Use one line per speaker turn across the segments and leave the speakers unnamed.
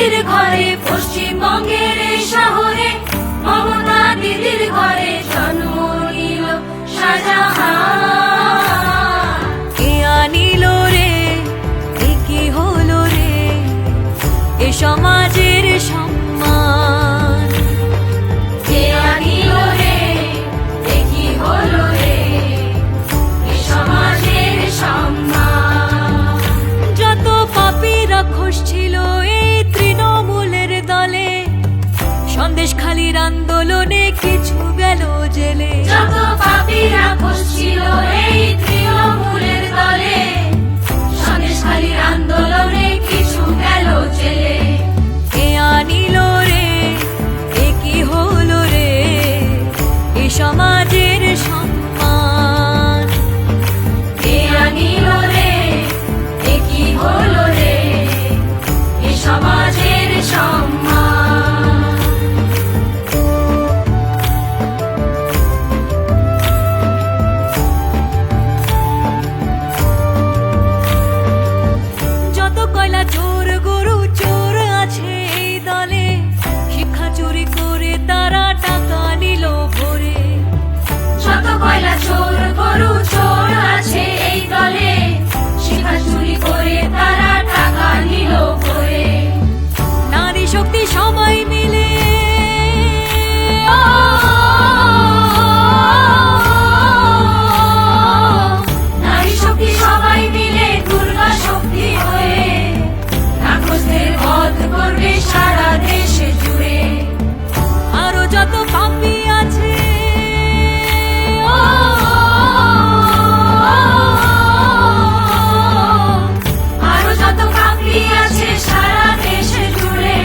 দিদির ঘরে, পশ্চিমবঙ্গের এই শহরে মমতা দিদির ঘরে জন্ম নিল শাহজাহান।
কে আনিল রে, এ কি হলো রে, এ সমাজের সম্মান।
কে আনিল রে, এ কি হলো রে, এ সমাজের সম্মান।
যত পাপী রাক্ষস ছিল এই তৃণমূলের দলে, সন্দেশখালির আন্দোলনে কিছু গেল জেলে।
যত পাপী রাক্ষস ছিল এই তৃণমূলের দলে, সন্দেশখালির আন্দোলনে কিছু গেল জেলে।
কে আনিল রে, এ কি হলো রে, এ সমাজের সম্মান।
কে আনিল রে, এ কি হলো রে, এ সমাজের সম্মান।
যত কয়লা চোর গরু চোর আছে এই দলে, শিক্ষা চুরি করে তারা টাকা নিল ভরে।
যত কয়লা চোর গরু চোর আছে এই দলে, শিক্ষা চুরি করে তারা টাকা নিল ভরে।
নারী শক্তি সবাই মিলে
নারী শক্তি সবাই মিলে দুর্গা শক্তি হয়ে রাক্ষসদের বধ করবে সারা দেশে জুড়ে।
আরো যত পাপী আছে
আরো যত পাপী আছে সারা দেশে জুড়ে,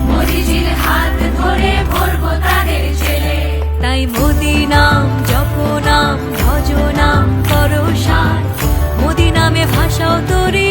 মোদিজির হাত ধরে ভরবো তাদের জেলে।
তাই মোদি নাম জপ নাম ভজ নাম করো সার, মোদি নামে ভাষাও তরি